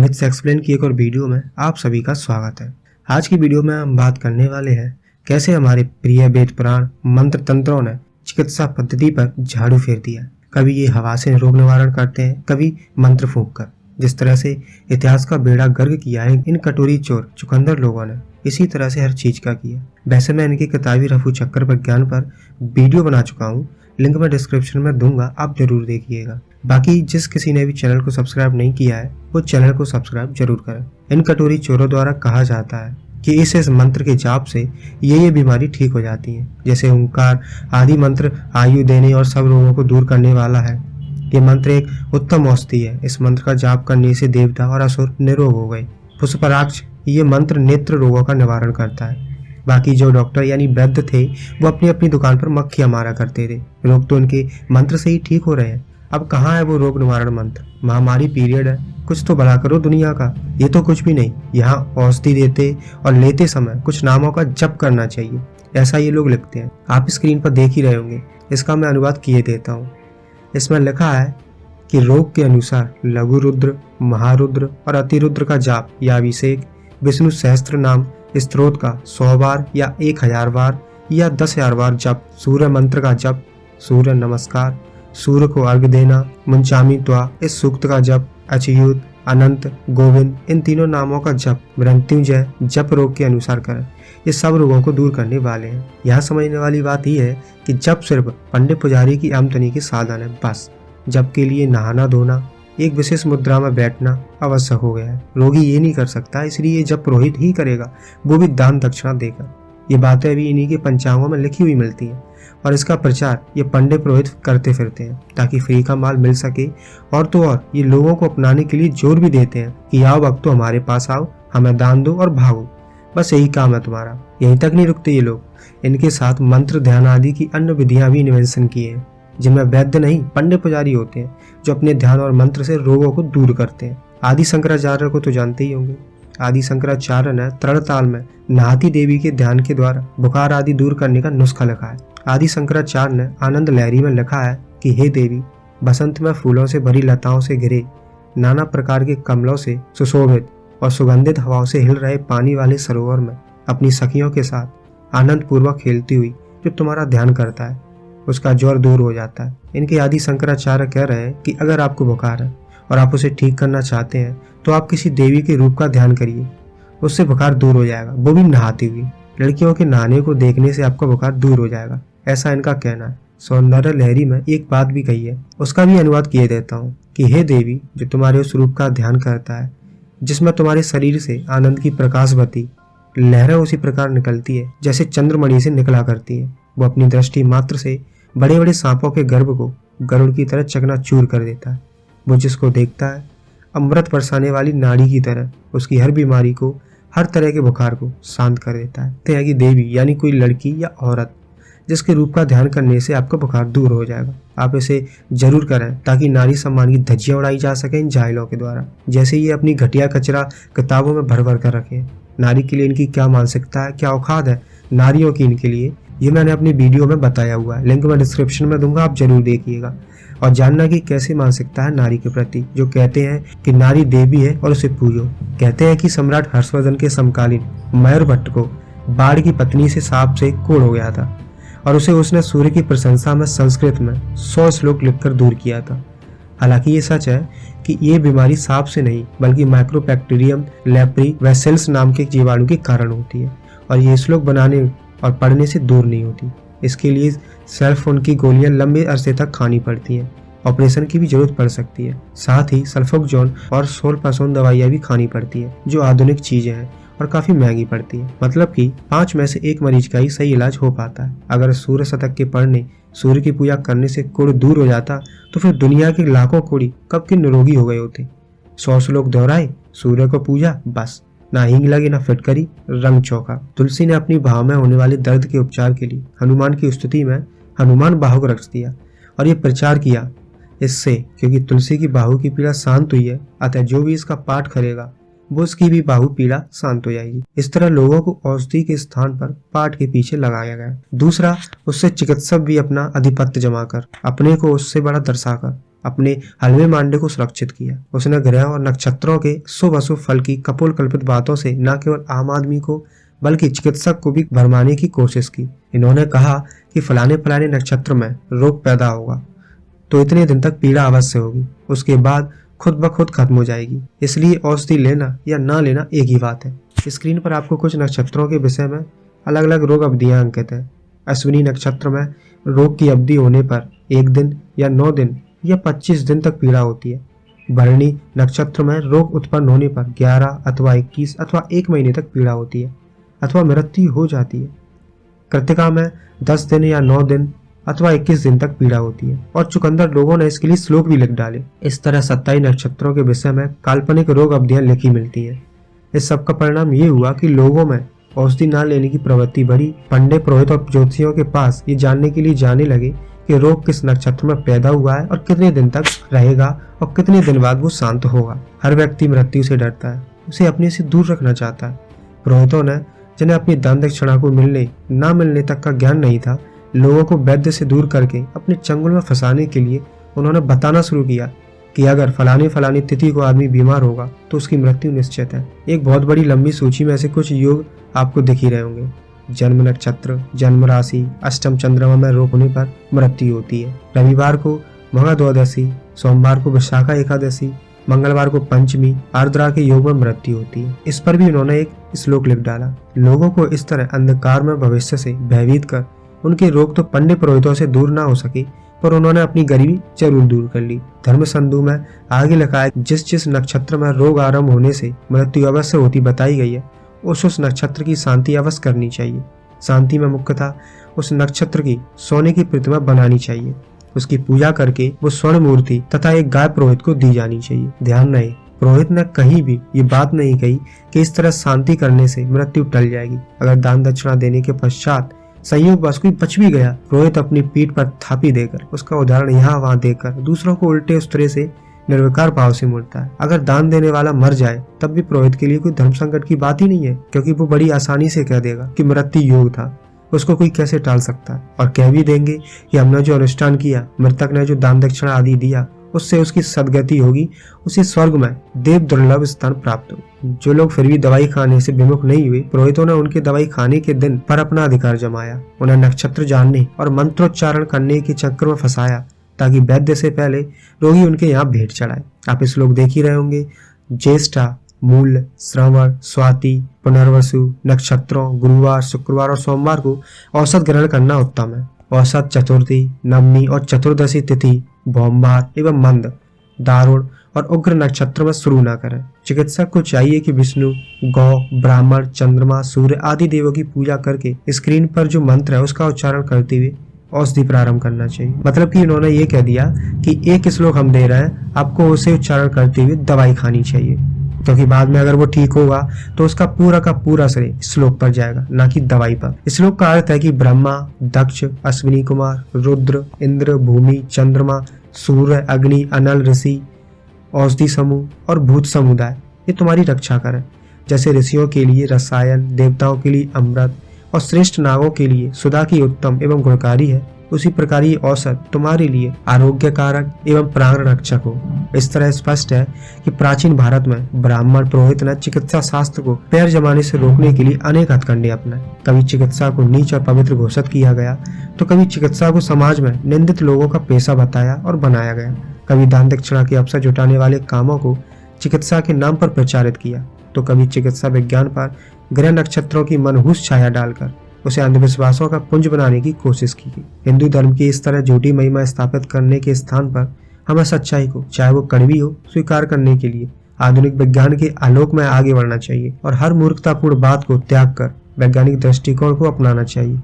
Myths explain की एक और वीडियो में आप सभी का स्वागत है। आज की वीडियो में हम बात करने वाले हैं कैसे हमारे प्रिय वेद पुराण मंत्र तंत्रों ने चिकित्सा पद्धति पर झाड़ू फेर दिया। कभी ये हवा से रोग निवारण करते हैं, कभी मंत्र फूंक कर। जिस तरह से इतिहास का बेड़ा गर्क किया है इन कटोरी चोर चुकंदर लोगों ने, इसी तरह से हर चीज का किया। वैसे मैं इनकी किताबी रफू चक्कर विज्ञान पर वीडियो बना चुका हूँ, लिंक मैं डिस्क्रिप्शन में दूंगा, आप जरूर देखिएगा। बाकी जिस किसी ने भी चैनल को सब्सक्राइब नहीं किया है वो चैनल को सब्सक्राइब जरूर करें। इन कटोरी चोरों द्वारा कहा जाता है कि इस मंत्र के जाप से ये बीमारी ठीक हो जाती है। जैसे ओंकार आदि मंत्र आयु देने और सब रोगों को दूर करने वाला है। ये मंत्र एक उत्तम औषधि है। इस मंत्र का जाप करने से देवता और असुर निरोग हो गए। पुष्पराक्ष ये मंत्र नेत्र रोगों का निवारण करता है। बाकी जो डॉक्टर यानी वैद्य थे वो अपनी अपनी दुकान पर मक्खियां मारा करते थे। रोग तो उनके मंत्र से ही ठीक हो रहे हैं। अब कहाँ है वो रोग निवारण मंत्र? महामारी पीरियड है, कुछ तो भला करो दुनिया का। ये तो कुछ भी नहीं। यहाँ औषधि देते और लेते समय कुछ नामों का जप करना चाहिए, ऐसा ये लोग लिखते हैं। आप स्क्रीन पर देख ही रहे होंगे, इसका मैं अनुवाद किए देता हूँ। इसमें लिखा है कि रोग के अनुसार लघु रुद्र, महारुद्र और अतिरुद्र का जाप या अभिषेक, विष्णु सहस्त्र नाम स्त्रोत का 100 बार या 1000 बार या 10,000 बार जप, सूर्य मंत्र का जप, सूर्य नमस्कार, सूर्य को अर्घ देना, मुंचामी त्वा इस सूक्त का जप, अच्युत, अनंत, गोविंद इन तीनों नामों का जप, मृत्युंजय जप रोग के अनुसार करें। ये सब रोगों को दूर करने वाले हैं। यहाँ समझने वाली बात यह है कि जप सिर्फ पंडित पुजारी की आमदनी के साधन है। बस जप के लिए नहाना धोना, एक विशेष मुद्रा में बैठना आवश्यक हो गया है। रोगी ये नहीं कर सकता, इसलिए जप पुरोहित ही करेगा, वो भी दान दक्षिणा देकर। ये बातें अभी इन्हीं के पंचांगों में लिखी हुई मिलती हैं और इसका प्रचार ये पंडित पुरोहित करते फिरते हैं ताकि फ्री का माल मिल सके। और तो और ये लोगों को अपनाने के लिए जोर भी देते हैं कि आओ भक्तों हमारे पास आओ, हमें दान दो और भागो, बस यही काम है तुम्हारा। यहीं तक नहीं रुकते ये लोग, इनके साथ मंत्र ध्यान आदि की अन्य विधियां भी इन्वेंशन की है, जिनमें वैद्य नहीं पंडित पुजारी होते हैं जो अपने ध्यान और मंत्र से रोगों को दूर करते हैं। आदि शंकराचार्य को तो जानते ही होंगे। आदि शंकराचार्य ने तरण ताल में नाहती देवी के ध्यान के द्वारा बुखार आदि दूर करने का नुस्खा लिखा है। आदि शंकराचार्य ने आनंद लहरी में लिखा है कि हे देवी, बसंत में फूलों से भरी लताओं से घिरे, नाना प्रकार के कमलों से सुशोभित और सुगंधित हवाओं से हिल रहे पानी वाले सरोवर में अपनी सखियों के साथ आनंद पूर्वक खेलती हुई जो तुम्हारा ध्यान करता है उसका ज्वर दूर हो जाता है। इनके आदि शंकराचार्य कह रहे हैं कि अगर आपको बुखार है और आप उसे ठीक करना चाहते हैं तो आप किसी देवी के रूप का ध्यान करिए, उससे बुखार दूर हो जाएगा, वो भी नहाती हुई। लड़कियों के नहाने को देखने से आपका बुखार दूर हो जाएगा, ऐसा इनका कहना है। सौंदर्य लहरी में एक बात भी कही है, उसका भी अनुवाद किए देता हूँ कि हे देवी, जो तुम्हारे उस रूप का ध्यान करता है जिसमें तुम्हारे शरीर से आनंद की प्रकाशवती लहरें उसी प्रकार निकलती है जैसे चंद्रमणि से निकला करती है। वो अपनी दृष्टि मात्र से बड़े बड़े सांपों के गर्भ को गरुड़ की तरह चकनाचूर कर देता है। वो जिसको देखता है अमृत बरसाने वाली नाड़ी की तरह उसकी हर बीमारी को, हर तरह के बुखार को शांत कर देता है। तो कि देवी यानी कोई लड़की या औरत जिसके रूप का ध्यान करने से आपका बुखार दूर हो जाएगा। आप इसे जरूर करें ताकि नारी सम्मान की धज्जियां उड़ाई जा सके इन जाहिलों के द्वारा। जैसे ये अपनी घटिया कचरा किताबों में भर भर कर रखे। नारी के लिए इनकी क्या मानसिकता है, क्या औकात है नारियों की इनके लिए, ये मैंने अपनी वीडियो में बताया हुआ है, लिंक मैं डिस्क्रिप्शन में दूंगा, आप जरूर देखिएगा और जानना कि कैसी मानसिकता है नारी के प्रति। जो कहते हैं कि नारी देवी है और उसे पूजो। कहते हैं कि सम्राट हर्षवर्धन के समकालीन मयूर भट्ट को बाढ़ की पत्नी से सांप से कोढ़ हो गया था और उसने सूर्य की प्रशंसा में संस्कृत में 100 श्लोक लिखकर दूर किया था। हालांकि ये सच है कि ये बीमारी सांप से नहीं बल्कि माइक्रोबैक्टीरियम लेप्री वेसेल्स नाम के जीवाणु के कारण होती है और ये श्लोक बनाने और पढ़ने से दूर नहीं होती। इसके लिए सेल्फोन की गोलियां लंबे अरसे तक खानी पड़ती हैं, ऑपरेशन की भी जरूरत पड़ सकती है। साथ ही सल्फोक्सोन और सोलपासोन दवाइयां भी खानी पड़ती हैं जो आधुनिक चीजें हैं और काफी महंगी पड़ती है। मतलब कि 5 में से 1 मरीज का ही सही इलाज हो पाता है। अगर सूर्य शतक के पढ़ने, सूर्य की पूजा करने से कोढ़ दूर हो जाता तो फिर दुनिया के लाखों कोढ़ी कब के निरोगी हो गए होते। 100 श्लोक दोहराए, सूर्य को पूजा, बस ना हींग लगी ना फिटकरी, रंग चौका। तुलसी ने अपनी बाह में होने वाले दर्द के उपचार के लिए हनुमान की स्तुति में हनुमान बाहु रख दिया और ये प्रचार किया इससे, क्योंकि तुलसी की बाहु की पीड़ा शांत हुई है, अतः जो भी इसका पाठ करेगा वो उसकी भी बाहु पीड़ा शांत हो जाएगी। इस तरह लोगों को औषधि के स्थान पर पाठ के पीछे लगाया गया। दूसरा, उससे चिकित्सक भी अपना आधिपत्य जमाकर, अपने को उससे बड़ा दर्शाकर अपने हलवे मांडे को सुरक्षित किया। उसने ग्रह और नक्षत्रों के शुभ अशुभ फल की कपोल कल्पित बातों से न केवल आम आदमी को बल्कि चिकित्सक को भी भरमाने की कोशिश की। इन्होंने कहा कि फलाने नक्षत्र में रोग पैदा होगा तो इतने दिन तक पीड़ा अवश्य होगी, उसके बाद खुद ब खुद खत्म हो जाएगी, इसलिए औषधि लेना या ना लेना एक ही बात है। स्क्रीन पर आपको कुछ नक्षत्रों के विषय में अलग अलग रोग अवधियां अंकित है। अश्विनी नक्षत्र में रोग की अवधि होने पर 1 दिन या 9 दिन या 25 दिन तक पीड़ा होती है। भरणी नक्षत्र में रोग उत्पन्न होने पर 11 अथवा 21 अथवा 1 महीने तक पीड़ा होती है अथवा मृत्यु हो जाती है। कृतिका में 10 दिन या 9 दिन अथवा 21 दिन तक पीड़ा होती है और चुकंदर लोगों ने इसके लिए श्लोक भी लिख डाले। इस तरह 27 नक्षत्रों के विषय में काल्पनिक रोग अवधियां लिखी मिलती हैं। इस सब का परिणाम ये हुआ कि लोगों में औषधि न लेने की प्रवृत्ति बढ़ी। पंडित, पुरोहित और ज्योतिषियों के पास ये जानने के लिए जाने लगे कि रोग किस नक्षत्र में पैदा हुआ है और कितने दिन तक रहेगा और कितने दिन बाद वो शांत होगा। हर व्यक्ति मृत्यु से डरता है, उसे अपने से दूर रखना चाहता है। पुरोहितों ने, जिन्हें अपनी दान दक्षिणा को मिलने न मिलने तक का ज्ञान नहीं था, लोगों को वैद्य से दूर करके अपने चंगुल में फंसाने के लिए उन्होंने बताना शुरू किया कि अगर फलानी तिथि को आदमी बीमार होगा तो उसकी मृत्यु निश्चित है। एक बहुत बड़ी लंबी सूची में से कुछ योग आपको दिख ही रहे होंगे। जन्म नक्षत्र, जन्म राशि, अष्टम चंद्रमा में रोग होने पर मृत्यु होती है। रविवार को महा द्वादशी, सोमवार को विशाखा एकादशी, मंगलवार को पंचमी, आर्द्रा के योग में मृत्यु होती है। इस पर भी उन्होंने एक श्लोक लिख डाला। लोगों को इस तरह अंधकार में भविष्य से भयभीत कर उनके रोग तो पंडित पुरोहितों से दूर ना हो सके, पर उन्होंने अपनी गरीबी जरूर दूर कर ली। धर्म संधु में आगे लिखा है, जिस नक्षत्र में रोग आरंभ होने से मृत्यु अवश्य होती बताई गई है, उस नक्षत्र की शांति अवश्य करनी चाहिए। शांति में मुख्यतः उस नक्षत्र की सोने की प्रतिमा बनानी चाहिए। उसकी पूजा करके वो स्वर्ण मूर्ति तथा एक गाय पुरोहित को दी जानी चाहिए। ध्यान रहे, पुरोहित ने कहीं भी ये बात नहीं कही कि इस तरह शांति करने से मृत्यु टल जाएगी। अगर दान दक्षिणा देने के पश्चात संयोगवश कोई बच भी गया, पुरोहित अपनी पीठ पर थापी देकर, उसका उदाहरण यहाँ वहाँ देकर दूसरों को उल्टे उस तरह से निर्विकार भाव से मुड़ता है। अगर दान देने वाला मर जाए तब भी पुरोहित के लिए कोई धर्म संकट की बात ही नहीं है, क्योंकि वो बड़ी आसानी से कह देगा कि मृत्यु योग था, उसको कोई कैसे टाल सकता है। और कह भी देंगे कि हमने जो अनुष्ठान किया, मृतक ने जो दान दक्षिणा आदि दिया, उससे उसकी सदगति होगी, उसे स्वर्ग में देव दुर्लभ स्थान प्राप्त हो। जो लोग फिर भी दवाई खाने से विमुख नहीं हुए, पुरोहितों ने उनके दवाई खाने के दिन पर अपना अधिकार जमाया। उन्हें नक्षत्र जानने और मंत्रोच्चारण करने के चक्कर में फंसाया ताकि वैद्य से पहले रोगी उनके यहाँ भेंट चढ़ाए। आप इस लोग देख ही रहे होंगे, ज्येष्ठा, मूल, श्रवण, स्वाति, पुनर्वसु नक्षत्रों गुरुवार, शुक्रवार और सोमवार को औसत ग्रहण करना उत्तम है। औसत चतुर्थी, नवमी और चतुर्दशी तिथि भौमवार एवं मंद, दारुण और उग्र नक्षत्र में शुरू न करें। चिकित्सक को चाहिए कि विष्णु, गौ, ब्राह्मण, चंद्रमा, सूर्य आदि देवों की पूजा करके स्क्रीन पर जो मंत्र है उसका उच्चारण करते हुए औषधि प्रारंभ करना चाहिए। मतलब कि इन्होंने ये कह दिया कि एक श्लोक हम दे रहे हैं, आपको उसे उच्चारण करते हुए दवाई खानी चाहिए, क्योंकि बाद में अगर वो ठीक होगा तो उसका पूरा का पूरा श्रेय श्लोक पर जाएगा, ना कि दवाई पर। श्लोक का अर्थ है कि ब्रह्मा, दक्ष, अश्विनी कुमार, रुद्र, इंद्र, भूमि, चंद्रमा, सूर्य, अग्नि, अनल, ऋषि, औषधि समूह और भूत समुदाय ये तुम्हारी रक्षा करें। जैसे ऋषियों के लिए रसायन, देवताओं के लिए अमृत और श्रेष्ठ नागों के लिए सुधा की उत्तम एवं गुणकारी है, उसी प्रकार ये औषध तुम्हारे लिए आरोग्य कारक एवं प्राण रक्षक हो। इस तरह स्पष्ट है कि प्राचीन भारत में ब्राह्मण पुरोहित ने चिकित्सा शास्त्र को पैर जमाने से रोकने के लिए अनेक हथकंडे अपनाए। कभी चिकित्सा को नीच और पवित्र घोषित किया गया, तो कभी चिकित्सा को समाज में निंदित लोगों का पेशा बताया और बनाया गया। कभी दान दक्षिणा के अवसर जुटाने वाले कामों को चिकित्सा के नाम पर प्रचारित किया, तो कभी चिकित्सा विज्ञान पर ग्रह नक्षत्रों की मनहूस छाया डालकर उसे अंधविश्वासों का पुंज बनाने की कोशिश की गई। हिंदू धर्म की इस तरह झूठी महिमा स्थापित करने के स्थान पर हमें सच्चाई को, चाहे वो कड़वी हो, स्वीकार करने के लिए आधुनिक विज्ञान के आलोक में आगे बढ़ना चाहिए और हर मूर्खतापूर्ण बात को त्याग कर वैज्ञानिक दृष्टिकोण को अपनाना चाहिए।